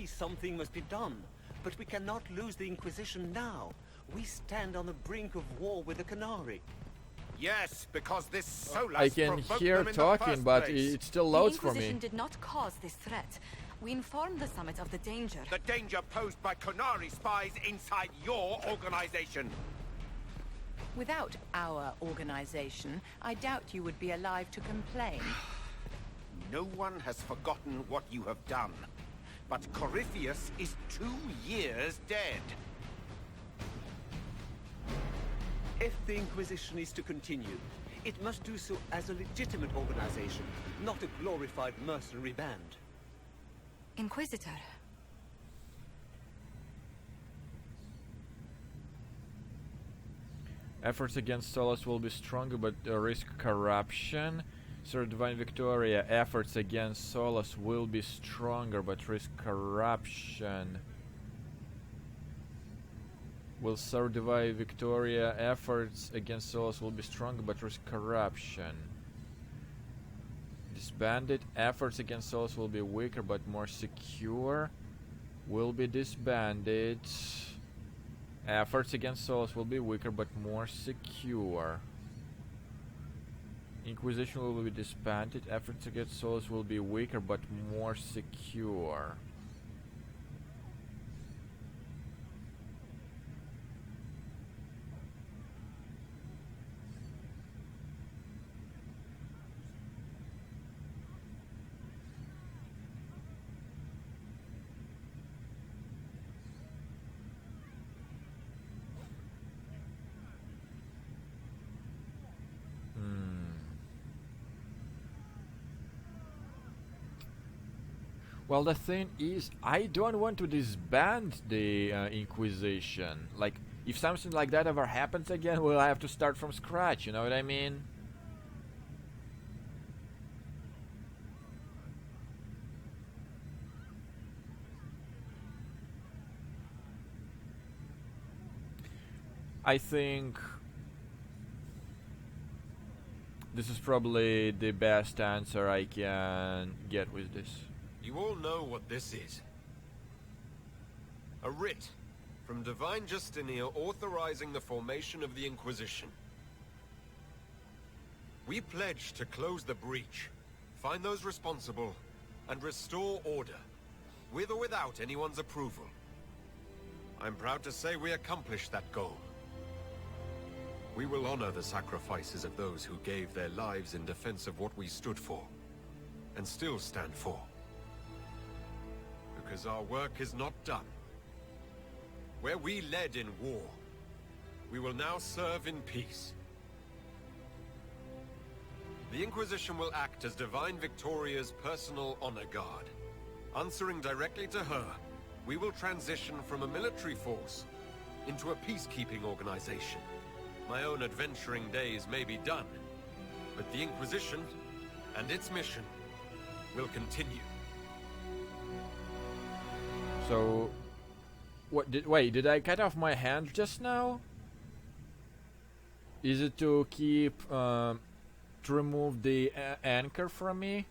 something must be done. But we cannot lose the Inquisition now. We stand on the brink of war with the Canary. Yes, because this Solus I can hear talking, but it still loads for me. The Inquisition did not cause this threat. We informed the Summit of the danger. The danger posed by Canary spies inside your organization. Without our organization, I doubt you would be alive to complain. No one has forgotten what you have done. But Corypheus is 2 years dead. If the Inquisition is to continue, it must do so as a legitimate organization, not a glorified mercenary band. Inquisitor. Efforts against Solus will be stronger, but risk corruption. Sir Divine Victoria, efforts against Solus will be stronger, but risk corruption. Will Sir Divine Victoria, efforts against Solus will be stronger, but risk corruption. Disbanded, efforts against Solus will be weaker, but more secure. Will be disbanded. Efforts against Solus will be weaker, but more secure. Inquisition will be disbanded. Efforts against Solus will be weaker but more secure. Well, the thing is, I don't want to disband the Inquisition. Like, if something like that ever happens again, we'll have to start from scratch, you know what I mean? I think this is probably the best answer I can get with this. You all know what this is. A writ from Divine Justinia authorizing the formation of the Inquisition. We pledge to close the breach, find those responsible, and restore order, with or without anyone's approval. I'm proud to say we accomplished that goal. We will honor the sacrifices of those who gave their lives in defense of what we stood for, and still stand for. Because our work is not done. Where we led in war, we will now serve in peace. The Inquisition will act as Divine Victoria's personal honor guard. Answering directly to her, we will transition from a military force into a peacekeeping organization. My own adventuring days may be done, but the Inquisition and its mission will continue. So, wait, did I cut off my hand just now? Is it to keep, to remove the anchor from me?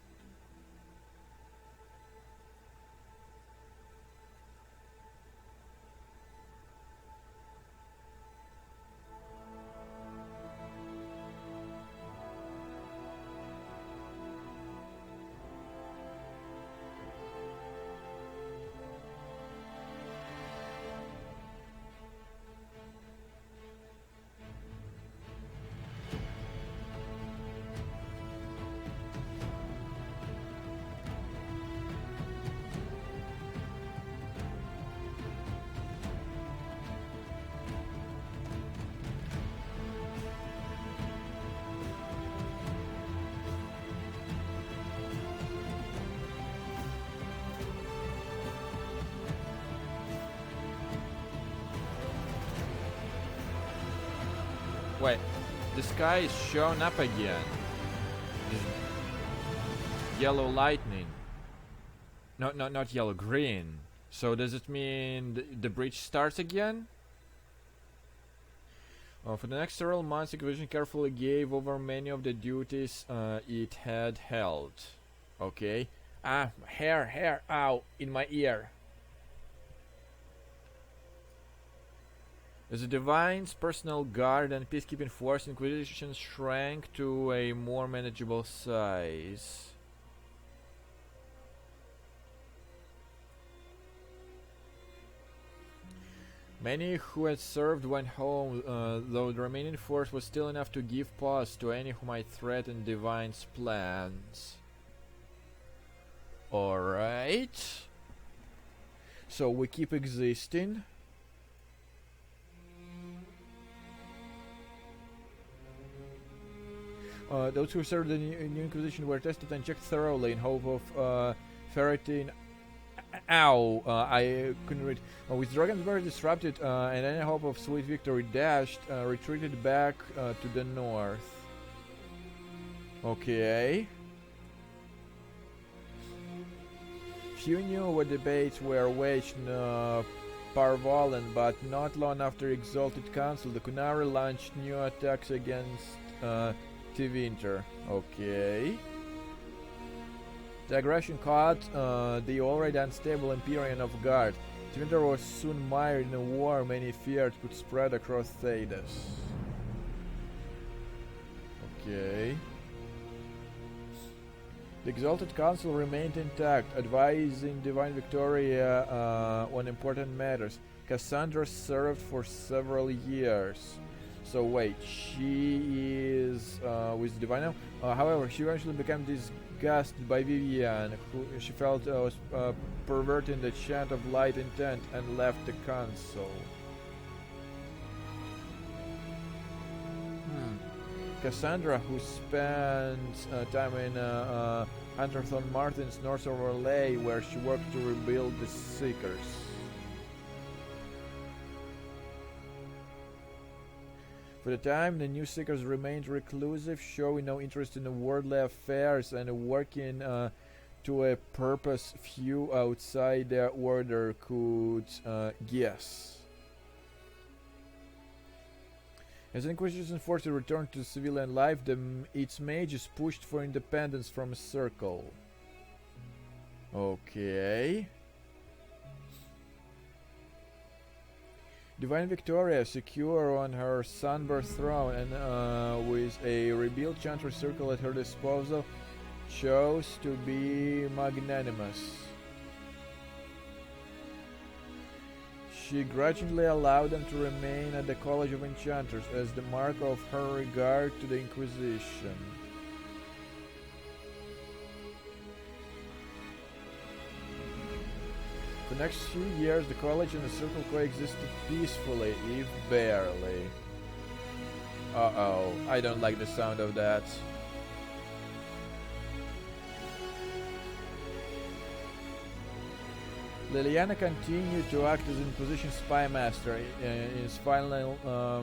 Wait, the sky is showing up again. This yellow lightning. No, not yellow, green. So does it mean the breach starts again? For the next several months, Inquisition carefully gave over many of the duties it had held. Okay. Ah, hair, ow, in my ear. As the Divine's personal guard and peacekeeping force, Inquisition shrank to a more manageable size. Many who had served went home, though the remaining force was still enough to give pause to any who might threaten Divine's plans. Alright. So we keep existing. Those who served the New Inquisition were tested and checked thoroughly in hope of ferreting. Ow! I couldn't read. With Dragon's Birth disrupted and any hope of sweet victory dashed, retreated back to the north. Okay. Few knew what debates were waged in Parvalen, but not long after Exalted Council, the Kunari launched new attacks against Tevinter. Okay. The aggression caught the already unstable Empyrean off guard. Tevinter was soon mired in a war many feared could spread across Thedas. Okay. The Exalted Council remained intact, advising Divine Victoria on important matters. Cassandra served for several years. So wait, she is with Divine now? However, she eventually became disgusted by Vivian, who she felt was perverting the chant of light intent, and left the council. Cassandra, who spent time in Hunterthorn Martin's north of Orlais, where she worked to rebuild the Seekers. For the time, the new Seekers remained reclusive, showing no interest in the worldly affairs and working to a purpose few outside their order could guess. As the Inquisition forces returned to civilian life, its mages pushed for independence from a circle. Okay. Divine Victoria, secure on her sunburst throne and with a rebuilt chantry circle at her disposal, chose to be magnanimous. She grudgingly allowed them to remain at the College of Enchanters as the mark of her regard to the Inquisition. For the next few years, the College and the Circle coexisted peacefully, if barely. Uh-oh, I don't like the sound of that. Liliana continued to act as Inquisition spy master in his final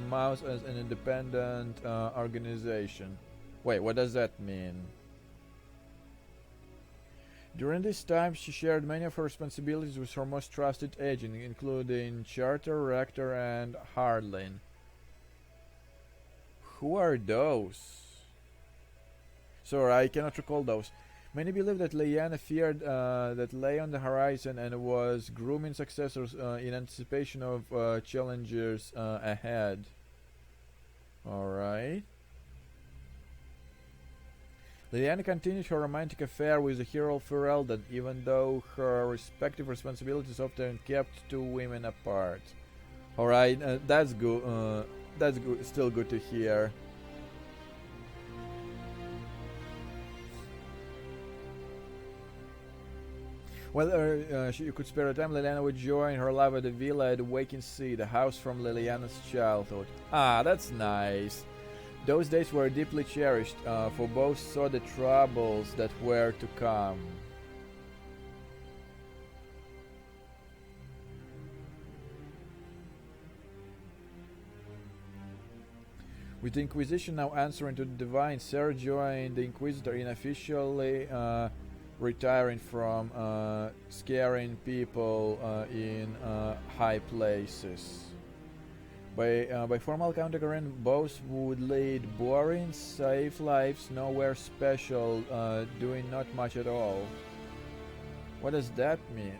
months as an independent organization. Wait, what does that mean? During this time, she shared many of her responsibilities with her most trusted agent, including Charter, Rector, and Hardlin. Who are those? Sorry, I cannot recall those. Many believe that Lyanna feared that lay on the horizon and was grooming successors in anticipation of challenges ahead. Alright. Lyanna continued her romantic affair with the hero Ferelden, even though her respective responsibilities often kept two women apart. Alright, that's good. That's good. Still good to hear. Whether she could spare a time, Liliana would join her love at the villa at Waking Sea, the house from Liliana's childhood. Ah, that's nice. Those days were deeply cherished, for both saw the troubles that were to come. With the Inquisition now answering to the Divine, Sarah joined the Inquisitor in officially retiring from scaring people in high places. By formal count, both would lead boring, safe lives, nowhere special, doing not much at all. What does that mean?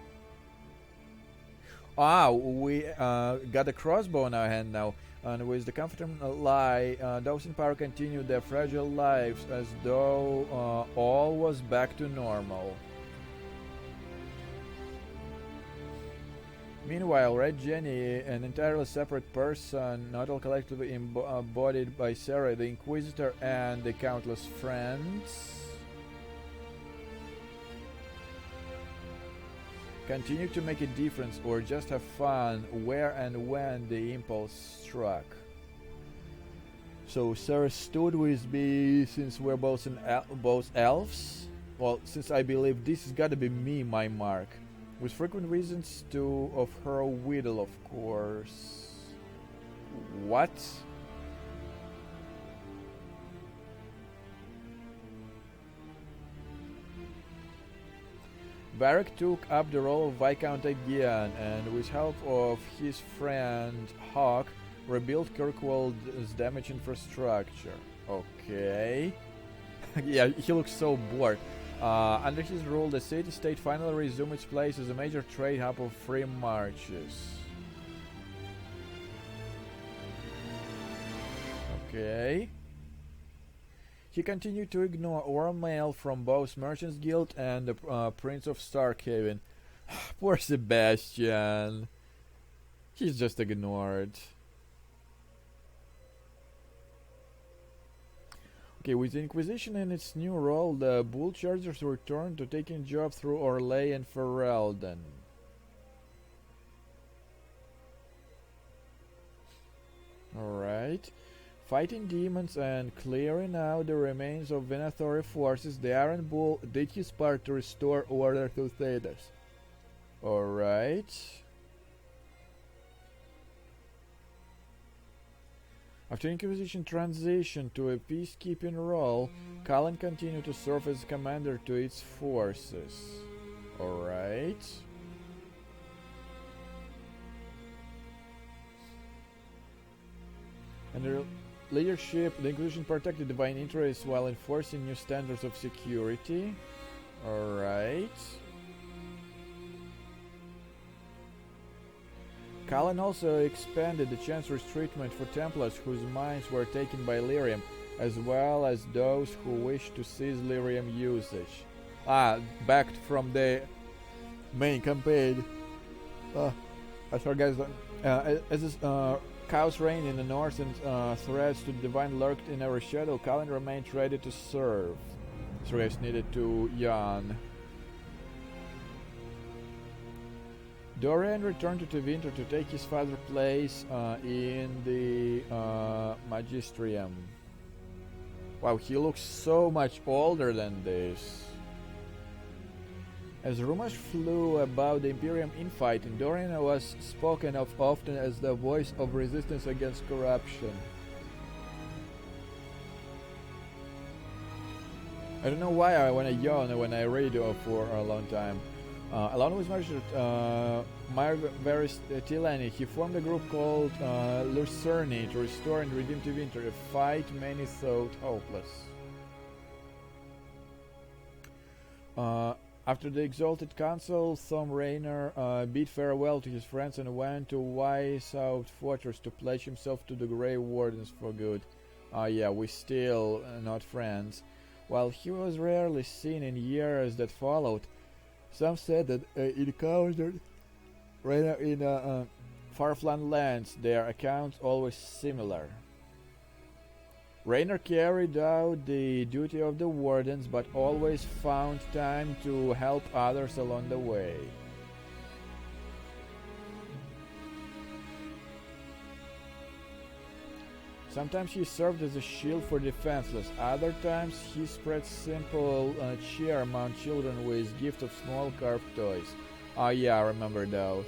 Ah, we got a crossbow in our hand now. And with the comfortable lie, those in power continue their fragile lives as though all was back to normal. Meanwhile, Red Jenny, an entirely separate person, not all collectively embodied by Sarah, the Inquisitor, and the countless friends, continue to make a difference or just have fun where and when the impulse struck. So Sarah stood with me since we're both both elves. Well, since I believe this has got to be me, my mark. With frequent reasons to of her whittle, of course. What? Varric took up the role of Viscount again, and with help of his friend Hawk, rebuilt Kirkwald's damaged infrastructure. Okay. Yeah, he looks so bored. Under his rule, the city-state finally resumed its place as a major trade hub of free marches. Okay. He continued to ignore oral mail from both Merchants Guild and the Prince of Starkhaven. Poor Sebastian. He's just ignored. Okay, with the Inquisition in its new role, the Bull Chargers returned to taking job through Orlais and Ferelden. Alright. Fighting demons and clearing out the remains of Venatori forces, the Iron Bull did his part to restore order to Thedas. Alright. After Inquisition transitioned to a peacekeeping role, Cullen continued to serve as commander to its forces. Alright. Under leadership, the Inquisition protected divine interests while enforcing new standards of security. Alright. Cullen also expanded the Chancellor's treatment for Templars whose minds were taken by lyrium, as well as those who wished to cease lyrium usage. Backed from the main campaign. I forgot. As chaos reigned in the north and threats to the divine lurked in every shadow, Cullen remained ready to serve. Threats needed to yawn. Dorian returned to Tevinter to take his father's place in the Magisterium. Wow, he looks so much older than this. As rumors flew about the Imperium infighting, Dorian was spoken of often as the voice of resistance against corruption. I don't know why I want to yawn when I read for a long time. Along with Margaret Tilani, he formed a group called Lucerni to restore and redeem Tevinter, a fight many thought hopeless. After the Exalted Council, Thom Raynor bid farewell to his friends and went to Weishaupt Fortress to pledge himself to the Grey Wardens for good. Yeah, we still not friends. While he was rarely seen in years that followed, some said that he encountered Raynor in far-flung lands, their accounts always similar. Raynor carried out the duty of the Wardens, but always found time to help others along the way. Sometimes he served as a shield for defenseless, other times he spread simple cheer among children with gift of small carved toys. Yeah, I remember those.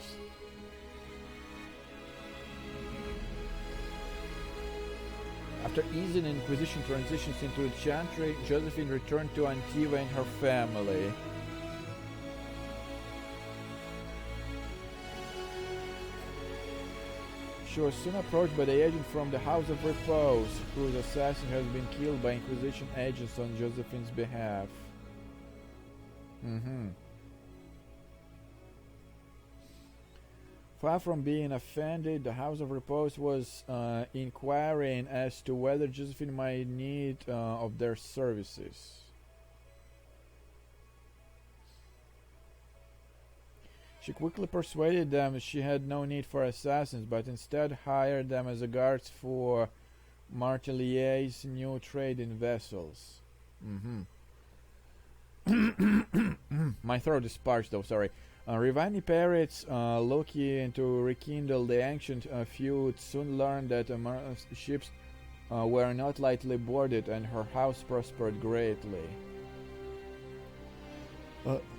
After easing Inquisition transitions into the Chantry, Josephine returned to Antiva and her family. She was soon approached by the agent from the House of Repose, whose assassin has been killed by Inquisition agents on Josephine's behalf. Far from being offended, the House of Repose was inquiring as to whether Josephine might need of their services. She quickly persuaded them she had no need for assassins, but instead hired them as guards for Martelier's new trading vessels. My throat is parched though, sorry. Rivani pirates looking to rekindle the ancient feud soon learned that ships were not lightly boarded and her house prospered greatly.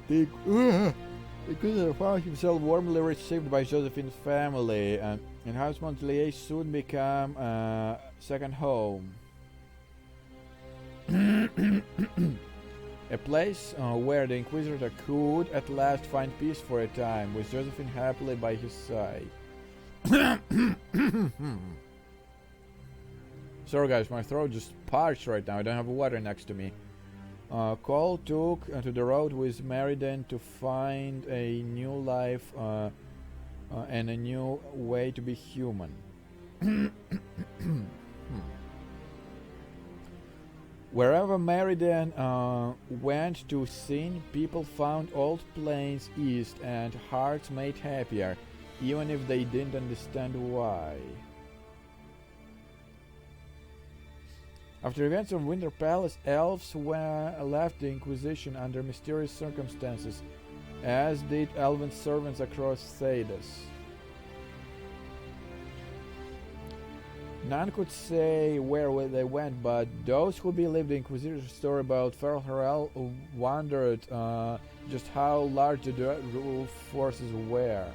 The Inquisitor found himself warmly received by Josephine's family, and House Montpellier soon became second home. A place where the Inquisitor could at last find peace for a time, with Josephine happily by his side. Sorry guys, my throat just parched right now, I don't have water next to me. Cole took to the road with Meriden to find a new life and a new way to be human. Wherever Meriden went to sin, people found old plains east and hearts made happier, even if they didn't understand why. After events of Winter Palace, elves left the Inquisition under mysterious circumstances, as did elven servants across Thedas. None could say where they went, but those who believed the Inquisitor's story about Feral Harel wondered just how large the Dread forces were,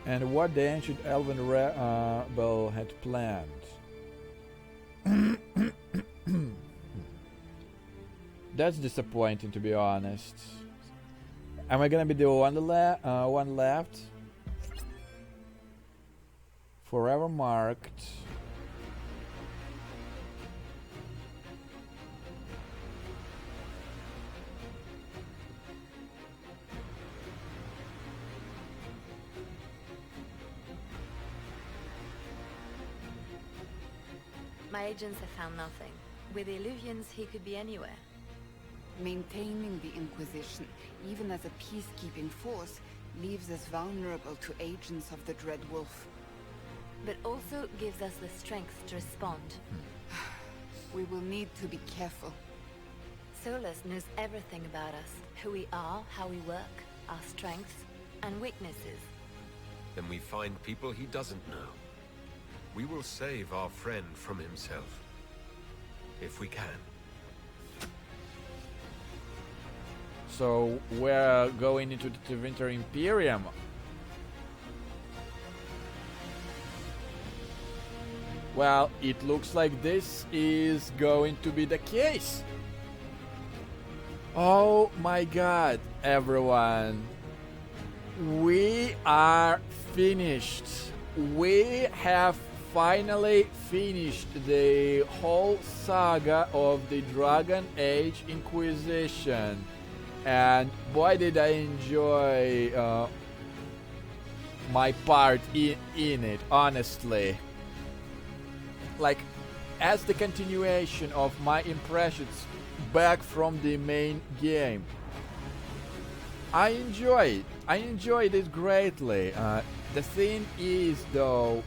and what the ancient elven rebel had planned. That's disappointing, to be honest. Am I gonna be the one left? Forever marked. My agents have found nothing. With the Illuvians, he could be anywhere. Maintaining the Inquisition, even as a peacekeeping force, leaves us vulnerable to agents of the Dread Wolf. But also gives us the strength to respond. We will need to be careful. Solus knows everything about us. Who we are, how we work, our strengths and weaknesses. Then we find people he doesn't know. We will save our friend from himself. If we can. So we're going into the Winter Imperium. Well, it looks like this is going to be the case. Oh my god, everyone. We are finished. We have finally finished the whole saga of the Dragon Age Inquisition. And boy did I enjoy my part in it, honestly. Like, as the continuation of my impressions back from the main game, I enjoyed it greatly. The thing is, though,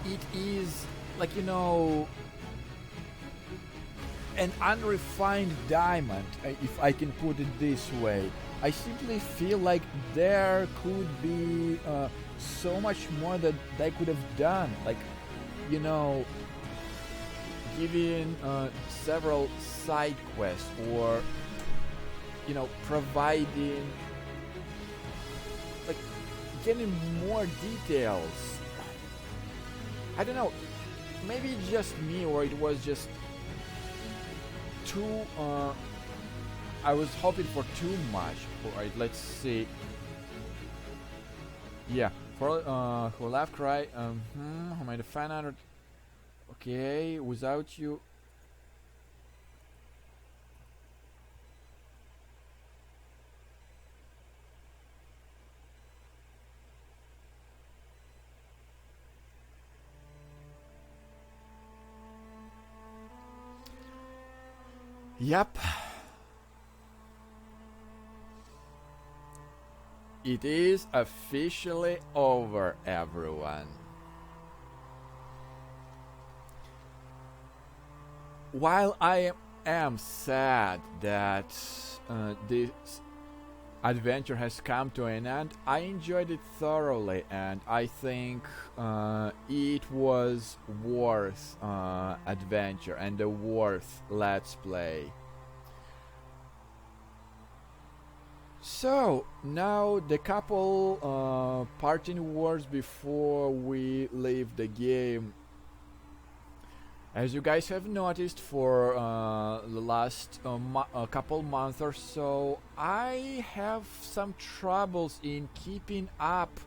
it is, like, you know, an unrefined diamond, if I can put it this way. I simply feel like there could be so much more that they could have done, like, you know, giving several side quests, or, you know, providing, like, getting more details. I don't know, maybe it's just me, or it was just too I was hoping for too much. Alright, let's see. Yeah, for who laugh cry, who made a fan art. Okay, without you. Yep. It is officially over, everyone. While I am sad that this adventure has come to an end, I enjoyed it thoroughly, and I think it was worth adventure and a worth let's play. So now the couple parting words before we leave the game. As you guys have noticed, for the last couple months or so, I have some troubles in keeping up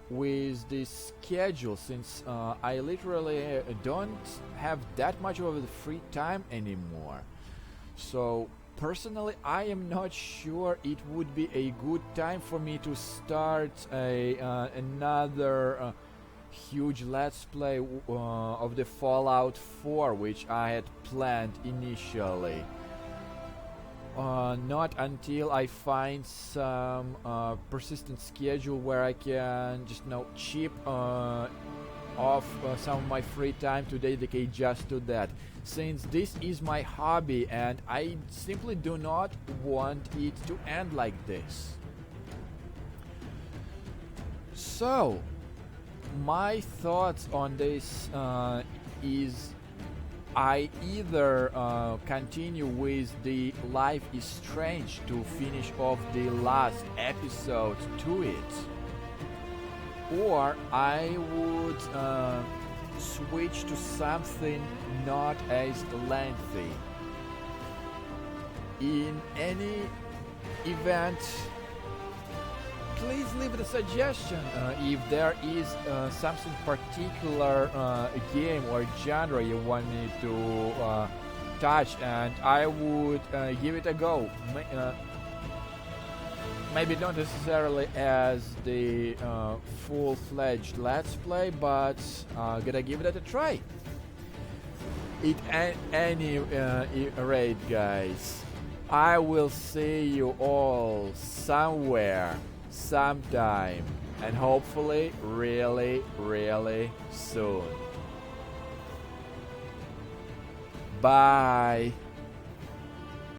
with this schedule, since I literally don't have that much of the free time anymore. So personally, I am not sure it would be a good time for me to start another huge let's play of the Fallout 4, which I had planned initially. Not until I find some persistent schedule where I can just chip off some of my free time to dedicate just to that, since this is my hobby and I simply do not want it to end like this. So my thoughts on this is I either continue with the Life is Strange to finish off the last episode to it, or I would switch to something not as lengthy. In any event, please leave the suggestion if there is something particular game or genre you want me to touch, and I would give it a go. Maybe not necessarily as the full-fledged let's play, but gonna give it a try. At any rate, guys, I will see you all somewhere, sometime, and hopefully really, really soon. Bye.